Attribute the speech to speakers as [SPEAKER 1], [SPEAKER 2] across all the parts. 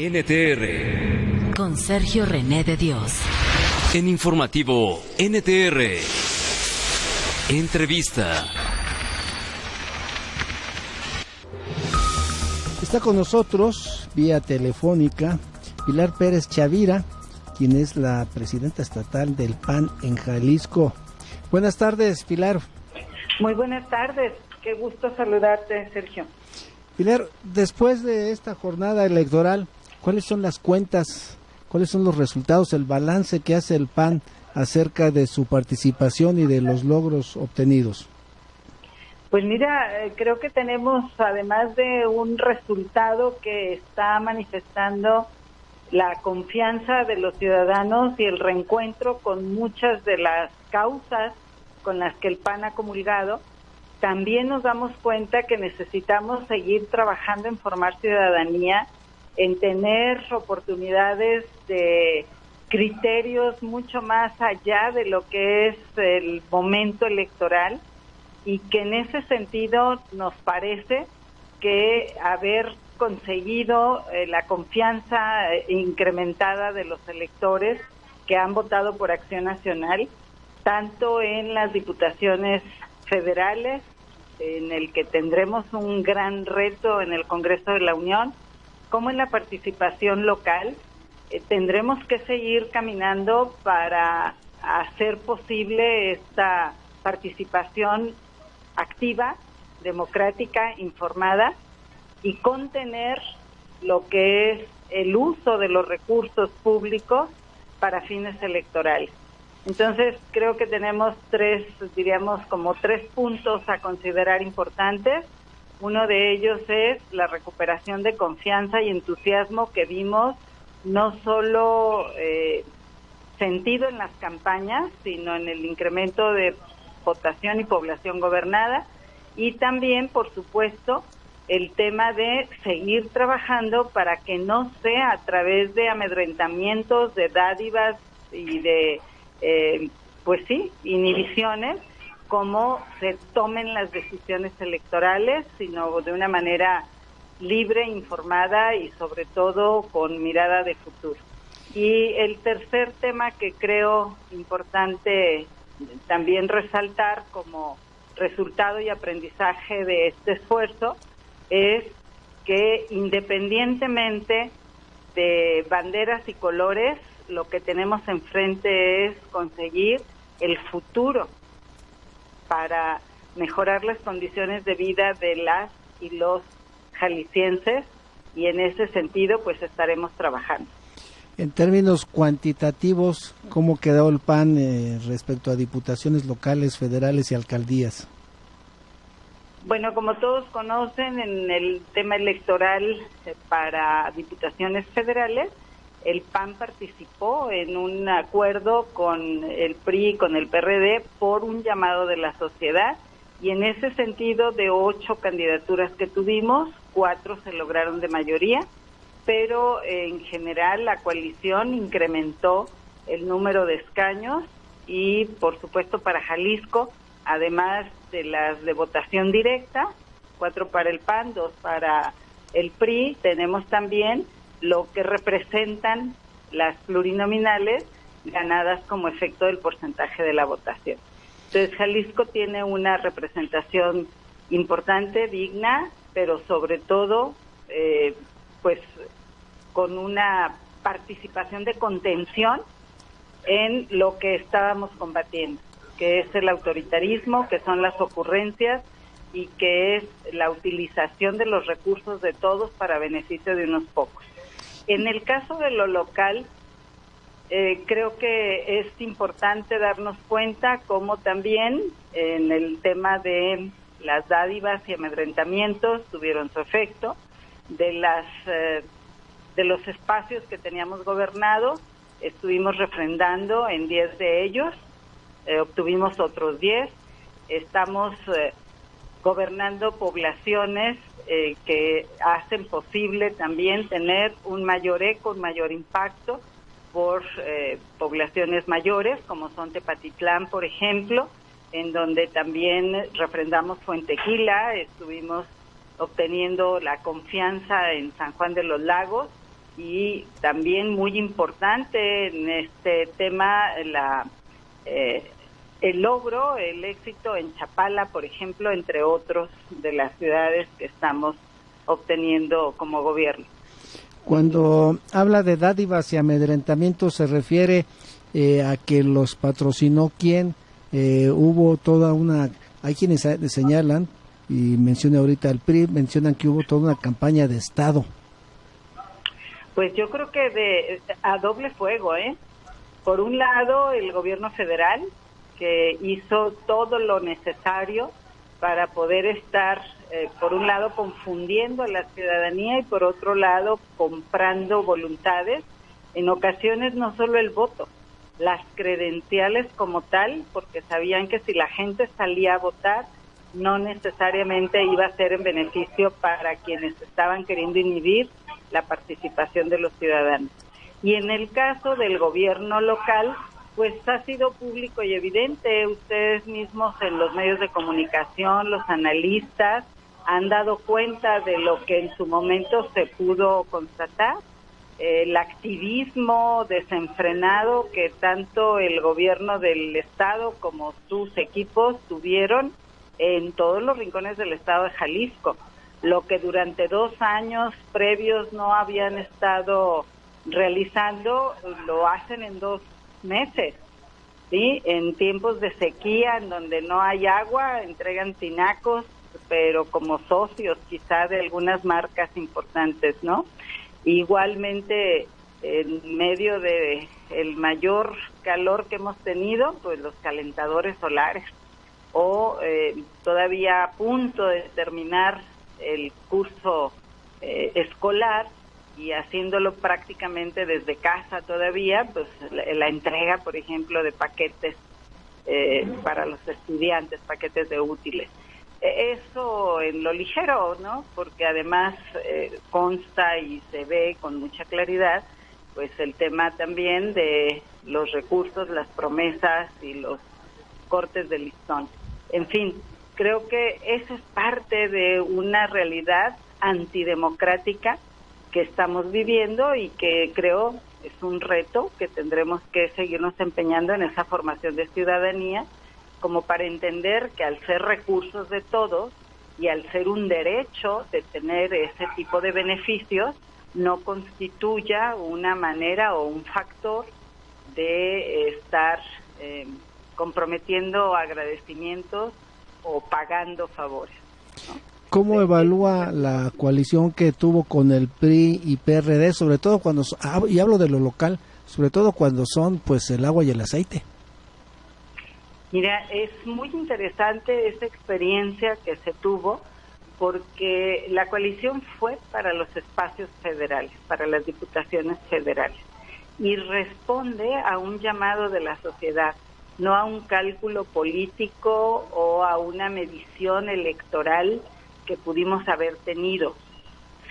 [SPEAKER 1] NTR.
[SPEAKER 2] Con Sergio René de Dios.
[SPEAKER 1] En informativo NTR. Entrevista.
[SPEAKER 3] Está con nosotros, vía telefónica, Pilar Pérez Chavira, quien es la presidenta estatal del PAN en Jalisco. Buenas tardes, Pilar.
[SPEAKER 4] Muy buenas tardes, qué gusto saludarte, Sergio.
[SPEAKER 3] Pilar, después de esta jornada electoral, ¿cuáles son las cuentas, cuáles son los resultados, el balance que hace el PAN acerca de su participación y de los logros obtenidos?
[SPEAKER 4] Pues mira, creo que tenemos, además de un resultado que está manifestando la confianza de los ciudadanos y el reencuentro con muchas de las causas con las que el PAN ha comulgado, también nos damos cuenta que necesitamos seguir trabajando en formar ciudadanía, en tener oportunidades de criterios mucho más allá de lo que es el momento electoral, y que en ese sentido nos parece que haber conseguido la confianza incrementada de los electores que han votado por Acción Nacional, tanto en las diputaciones federales, en el que tendremos un gran reto en el Congreso de la Unión, como en la participación local. Tendremos que seguir caminando para hacer posible esta participación activa, democrática, informada, y contener lo que es el uso de los recursos públicos para fines electorales. Entonces, creo que tenemos tres puntos a considerar importantes. Uno de ellos es la recuperación de confianza y entusiasmo que vimos, no solo sentido en las campañas, sino en el incremento de votación y población gobernada, y también, por supuesto, el tema de seguir trabajando para que no sea a través de amedrentamientos, de dádivas y de inhibiciones, como se tomen las decisiones electorales, sino de una manera libre, informada y sobre todo con mirada de futuro. Y el tercer tema que creo importante también resaltar como resultado y aprendizaje de este esfuerzo es que, independientemente de banderas y colores, lo que tenemos enfrente es conseguir el futuro para mejorar las condiciones de vida de las y los jaliscienses, y en ese sentido pues estaremos trabajando.
[SPEAKER 3] En términos cuantitativos, ¿cómo quedó el PAN respecto a diputaciones locales, federales y alcaldías?
[SPEAKER 4] Bueno, como todos conocen, en el tema electoral para diputaciones federales, el PAN participó en un acuerdo con el PRI y con el PRD por un llamado de la sociedad, y en ese sentido, de 8 candidaturas que tuvimos, 4 se lograron de mayoría, pero en general la coalición incrementó el número de escaños, y por supuesto para Jalisco, además de las de votación directa, 4 para el PAN, 2 para el PRI, tenemos también lo que representan las plurinominales ganadas como efecto del porcentaje de la votación. Entonces, Jalisco tiene una representación importante, digna, pero sobre todo, con una participación de contención en lo que estábamos combatiendo, que es el autoritarismo, que son las ocurrencias y que es la utilización de los recursos de todos para beneficio de unos pocos. En el caso de lo local, creo que es importante darnos cuenta cómo también en el tema de las dádivas y amedrentamientos tuvieron su efecto, de los espacios que teníamos gobernados, estuvimos refrendando en 10 de ellos, obtuvimos otros 10, estamos gobernando poblaciones que hacen posible también tener un mayor eco, un mayor impacto por poblaciones mayores, como son Tepatitlán, por ejemplo, en donde también refrendamos Fuentequila, estuvimos obteniendo la confianza en San Juan de los Lagos, y también muy importante en este tema el logro, el éxito en Chapala, por ejemplo, entre otros de las ciudades que estamos obteniendo como gobierno.
[SPEAKER 3] Cuando habla de dádivas y amedrentamientos, ¿se refiere a que los patrocinó quién? Hubo toda una... Hay quienes señalan, y menciona ahorita el PRI, mencionan que hubo toda una campaña de Estado.
[SPEAKER 4] Pues yo creo que a doble fuego, ¿eh? Por un lado, el gobierno federal, que hizo todo lo necesario para poder estar, por un lado, confundiendo a la ciudadanía y por otro lado, comprando voluntades, en ocasiones no solo el voto, las credenciales como tal, porque sabían que si la gente salía a votar, no necesariamente iba a ser en beneficio para quienes estaban queriendo inhibir la participación de los ciudadanos. Y en el caso del gobierno local, pues ha sido público y evidente. Ustedes mismos en los medios de comunicación, los analistas, han dado cuenta de lo que en su momento se pudo constatar. El activismo desenfrenado que tanto el gobierno del estado como sus equipos tuvieron en todos los rincones del estado de Jalisco. Lo que durante 2 años previos no habían estado realizando, lo hacen en 2 meses, ¿sí? En tiempos de sequía, en donde no hay agua, entregan tinacos, pero como socios quizá de algunas marcas importantes, ¿no? Igualmente, en medio de el mayor calor que hemos tenido, pues los calentadores solares, o todavía a punto de terminar el curso escolar y haciéndolo prácticamente desde casa todavía, pues la entrega, por ejemplo, de paquetes para los estudiantes, paquetes de útiles. Eso en lo ligero, ¿no? Porque además consta y se ve con mucha claridad, pues el tema también de los recursos, las promesas y los cortes de listón. En fin, creo que eso es parte de una realidad antidemocrática que estamos viviendo y que creo es un reto que tendremos que seguirnos empeñando en esa formación de ciudadanía, como para entender que al ser recursos de todos y al ser un derecho de tener ese tipo de beneficios, no constituya una manera o un factor de estar comprometiendo agradecimientos o pagando favores, ¿no?
[SPEAKER 3] ¿Cómo evalúa la coalición que tuvo con el PRI y PRD, sobre todo cuando, y hablo de lo local, sobre todo cuando son pues el agua y el aceite?
[SPEAKER 4] Mira, es muy interesante esta experiencia que se tuvo, porque la coalición fue para los espacios federales, para las diputaciones federales, y responde a un llamado de la sociedad, no a un cálculo político o a una medición electoral que pudimos haber tenido,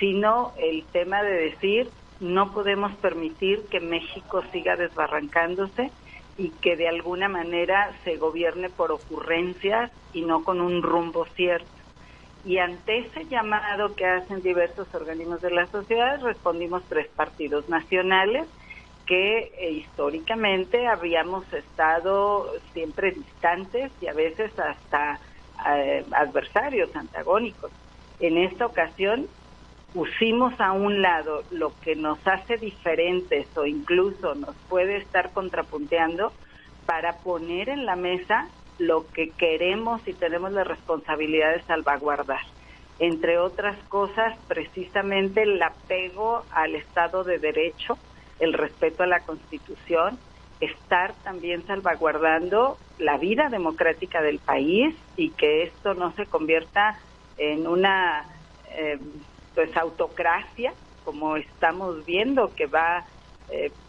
[SPEAKER 4] sino el tema de decir, no podemos permitir que México siga desbarrancándose y que de alguna manera se gobierne por ocurrencias y no con un rumbo cierto. Y ante ese llamado que hacen diversos organismos de la sociedad, respondimos 3 partidos nacionales que históricamente habíamos estado siempre distantes y a veces hasta adversarios, antagónicos. En esta ocasión pusimos a un lado lo que nos hace diferentes o incluso nos puede estar contrapunteando para poner en la mesa lo que queremos y tenemos la responsabilidad de salvaguardar. Entre otras cosas, precisamente el apego al Estado de Derecho, el respeto a la Constitución, estar también salvaguardando la vida democrática del país y que esto no se convierta en una pues autocracia, como estamos viendo que va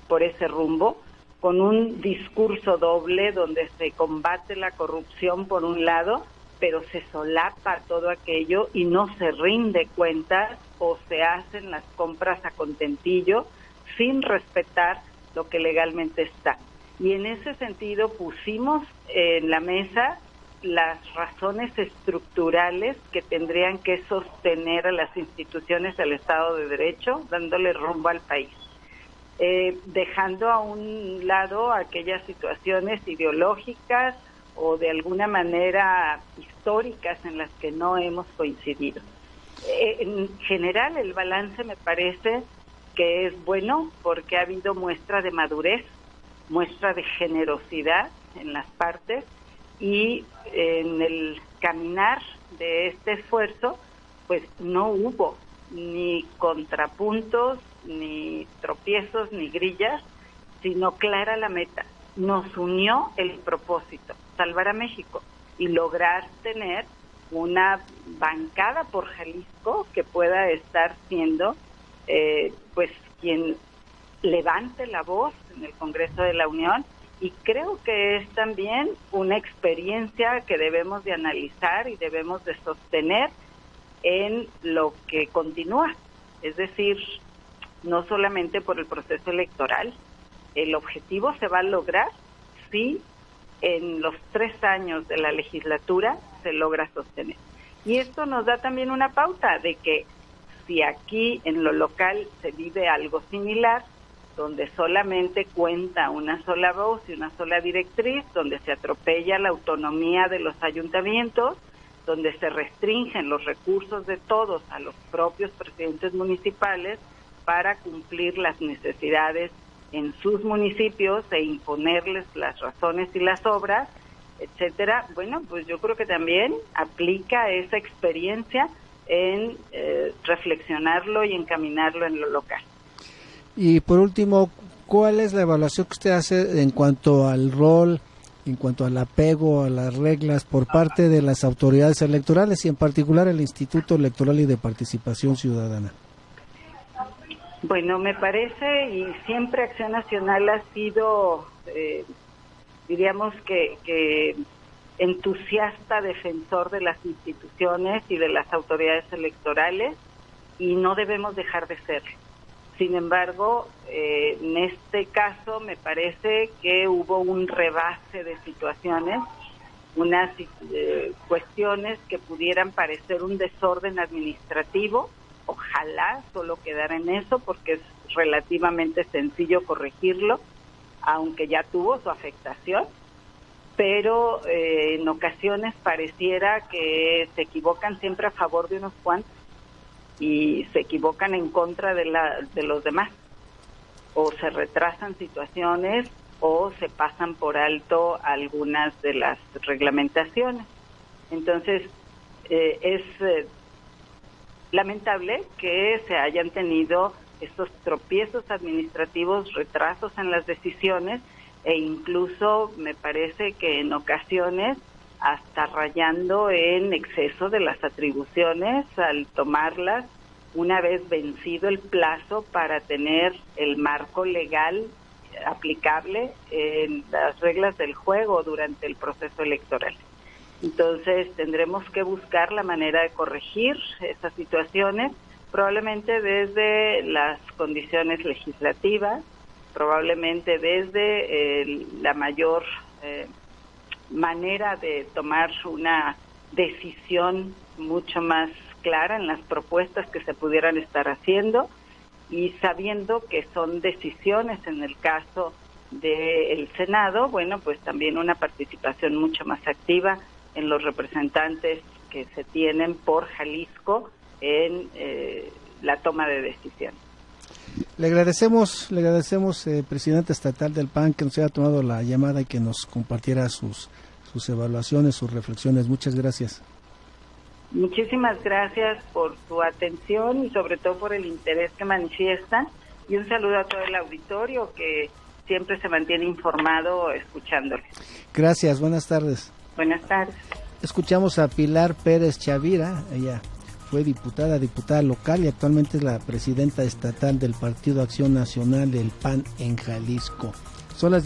[SPEAKER 4] por ese rumbo, con un discurso doble donde se combate la corrupción por un lado, pero se solapa todo aquello y no se rinde cuentas o se hacen las compras a contentillo sin respetar lo que legalmente está. Y en ese sentido pusimos en la mesa las razones estructurales que tendrían que sostener a las instituciones del Estado de Derecho, dándole rumbo al país, dejando a un lado aquellas situaciones ideológicas o de alguna manera históricas en las que no hemos coincidido. En general, el balance me parece que es bueno porque ha habido muestra de madurez, muestra de generosidad en las partes, y en el caminar de este esfuerzo, pues no hubo ni contrapuntos, ni tropiezos, ni grillas, sino clara la meta. Nos unió el propósito, salvar a México y lograr tener una bancada por Jalisco que pueda estar siendo pues quien levante la voz en el Congreso de la Unión. Y creo que es también una experiencia que debemos de analizar y debemos de sostener en lo que continúa. Es decir, no solamente por el proceso electoral, el objetivo se va a lograr si en los 3 años de la legislatura se logra sostener. Y esto nos da también una pauta de que si aquí en lo local se vive algo similar, donde solamente cuenta una sola voz y una sola directriz, donde se atropella la autonomía de los ayuntamientos, donde se restringen los recursos de todos a los propios presidentes municipales para cumplir las necesidades en sus municipios e imponerles las razones y las obras, etcétera. Bueno, pues yo creo que también aplica esa experiencia en reflexionarlo y encaminarlo en lo local.
[SPEAKER 3] Y por último, ¿cuál es la evaluación que usted hace en cuanto al rol, en cuanto al apego a las reglas por parte de las autoridades electorales y en particular el Instituto Electoral y de Participación Ciudadana?
[SPEAKER 4] Bueno, me parece, y siempre Acción Nacional ha sido, diríamos que entusiasta defensor de las instituciones y de las autoridades electorales, y no debemos dejar de serlo. Sin embargo, en este caso me parece que hubo un rebase de situaciones, unas cuestiones que pudieran parecer un desorden administrativo. Ojalá solo quedara en eso, porque es relativamente sencillo corregirlo, aunque ya tuvo su afectación, pero en ocasiones pareciera que se equivocan siempre a favor de unos cuantos y se equivocan en contra de los demás, o se retrasan situaciones o se pasan por alto algunas de las reglamentaciones. Entonces, es lamentable que se hayan tenido estos tropiezos administrativos, retrasos en las decisiones, e incluso me parece que en ocasiones hasta rayando en exceso de las atribuciones al tomarlas una vez vencido el plazo para tener el marco legal aplicable en las reglas del juego durante el proceso electoral. Entonces tendremos que buscar la manera de corregir esas situaciones, probablemente desde las condiciones legislativas, probablemente desde la mayor manera de tomar una decisión mucho más clara en las propuestas que se pudieran estar haciendo, y sabiendo que son decisiones en el caso del Senado, bueno, pues también una participación mucho más activa en los representantes que se tienen por Jalisco en la toma de decisiones.
[SPEAKER 3] Le agradecemos, presidente estatal del PAN, que nos haya tomado la llamada y que nos compartiera sus evaluaciones, sus reflexiones. Muchas gracias.
[SPEAKER 4] Muchísimas gracias por su atención y sobre todo por el interés que manifiestan, y un saludo a todo el auditorio que siempre se mantiene informado escuchándole.
[SPEAKER 3] Gracias, buenas tardes.
[SPEAKER 4] Buenas tardes.
[SPEAKER 3] Escuchamos a Pilar Pérez Chavira. Ella fue diputada local y actualmente es la presidenta estatal del Partido Acción Nacional del PAN en Jalisco. Son las